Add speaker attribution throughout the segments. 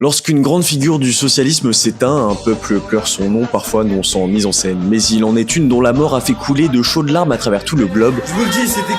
Speaker 1: Lorsqu'une grande figure du socialisme s'éteint, un peuple pleure son nom, parfois non sans mise en scène. Mais il en est une dont la mort a fait couler de chaudes larmes à travers tout le globe.
Speaker 2: Je vous le dis, c'était...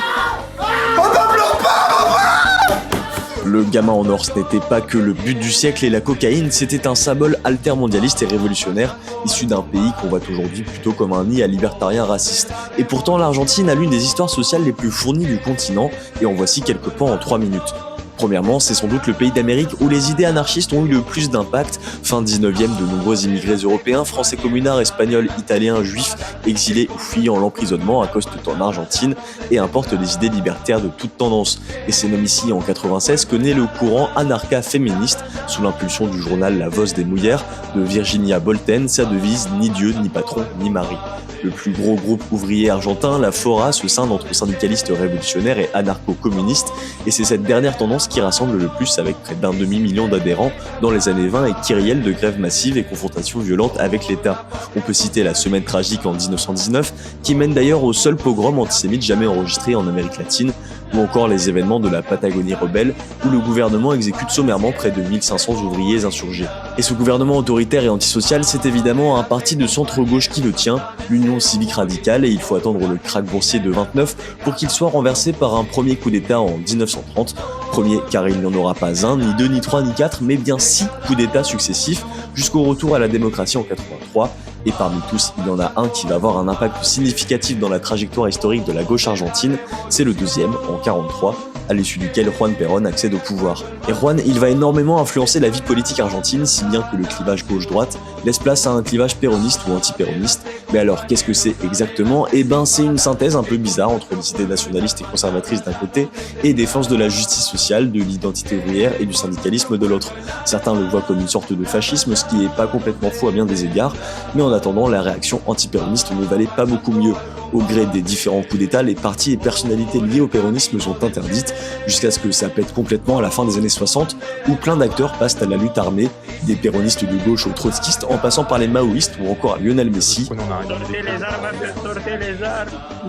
Speaker 1: Le gamin en or, ce n'était pas que le but du siècle et la cocaïne, c'était un symbole altermondialiste et révolutionnaire, issu d'un pays qu'on voit aujourd'hui plutôt comme un nid à libertariens racistes. Et pourtant, l'Argentine a l'une des histoires sociales les plus fournies du continent, et en voici quelques points en 3 minutes. Premièrement, c'est sans doute le pays d'Amérique où les idées anarchistes ont eu le plus d'impact. Fin 19e, de nombreux immigrés européens, français communards, espagnols, italiens, juifs, exilés ou fuyant l'emprisonnement accostent en Argentine et importent des idées libertaires de toute tendance. Et c'est même ici, en 96, que naît le courant anarcha-féministe, sous l'impulsion du journal La Voz des Mujeres de Virginia Bolten, sa devise « Ni Dieu, ni patron, ni mari ». Le plus gros groupe ouvrier argentin, la FORA, se scinde entre syndicalistes révolutionnaires et anarcho-communistes, et c'est cette dernière tendance qui rassemble le plus avec près d'un demi-million d'adhérents dans les années 20 et kyrielles de grèves massives et confrontations violentes avec l'État. On peut citer la Semaine tragique en 1919, qui mène d'ailleurs au seul pogrom antisémite jamais enregistré en Amérique latine, ou encore les événements de la Patagonie rebelle, où le gouvernement exécute sommairement près de 1500 ouvriers insurgés. Et ce gouvernement autoritaire et antisocial, c'est évidemment un parti de centre-gauche qui le tient, l'Union civique radicale, et il faut attendre le krach boursier de 29 pour qu'il soit renversé par un premier coup d'État en 1930. Premier car il n'y en aura pas un, ni deux, ni trois, ni quatre, mais bien 6 coups d'État successifs, jusqu'au retour à la démocratie en 83. Et parmi tous, il y en a un qui va avoir un impact significatif dans la trajectoire historique de la gauche argentine, c'est le deuxième, en 43, à l'issue duquel Juan Perón accède au pouvoir. Et Juan, il va énormément influencer la vie politique argentine, si bien que le clivage gauche-droite laisse place à un clivage péroniste ou anti-péroniste. Mais alors, qu'est-ce que c'est exactement ? Eh ben, c'est une synthèse un peu bizarre entre les idées nationalistes et conservatrices d'un côté et défense de la justice sociale, de l'identité ouvrière et du syndicalisme de l'autre. Certains le voient comme une sorte de fascisme, ce qui est pas complètement faux à bien des égards, mais en attendant, la réaction anti-péroniste ne valait pas beaucoup mieux. Au gré des différents coups d'État, les partis et personnalités liées au péronisme sont interdites, jusqu'à ce que ça pète complètement à la fin des années 60, où plein d'acteurs passent à la lutte armée, des péronistes de gauche aux trotskistes, en passant par les maoïstes ou encore à Lionel Messi.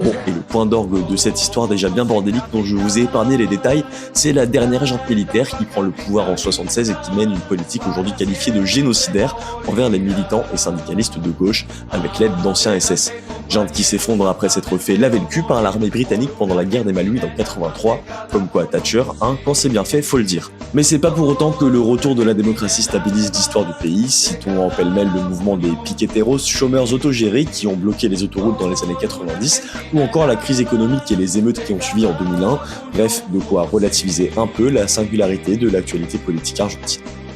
Speaker 1: Bon, et le point d'orgue de cette histoire déjà bien bordélique dont je vous ai épargné les détails, c'est la dernière junte militaire qui prend le pouvoir en 76 et qui mène une politique aujourd'hui qualifiée de génocidaire envers les militants et syndicalistes de gauche, avec l'aide d'anciens SS. Junte qui s'effondre après s'être fait laver le cul par l'armée britannique pendant la guerre des Malouines en 83, comme quoi Thatcher, quand c'est bien fait, faut le dire. Mais c'est pas pour autant que le retour de la démocratie stabilise l'histoire du pays, citons en pêle-mêle le mouvement des piqueteros, chômeurs autogérés qui ont bloqué les autoroutes dans les années 90, ou encore la crise économique et les émeutes qui ont suivi en 2001, bref, de quoi relativiser un peu la singularité de l'actualité politique argentine.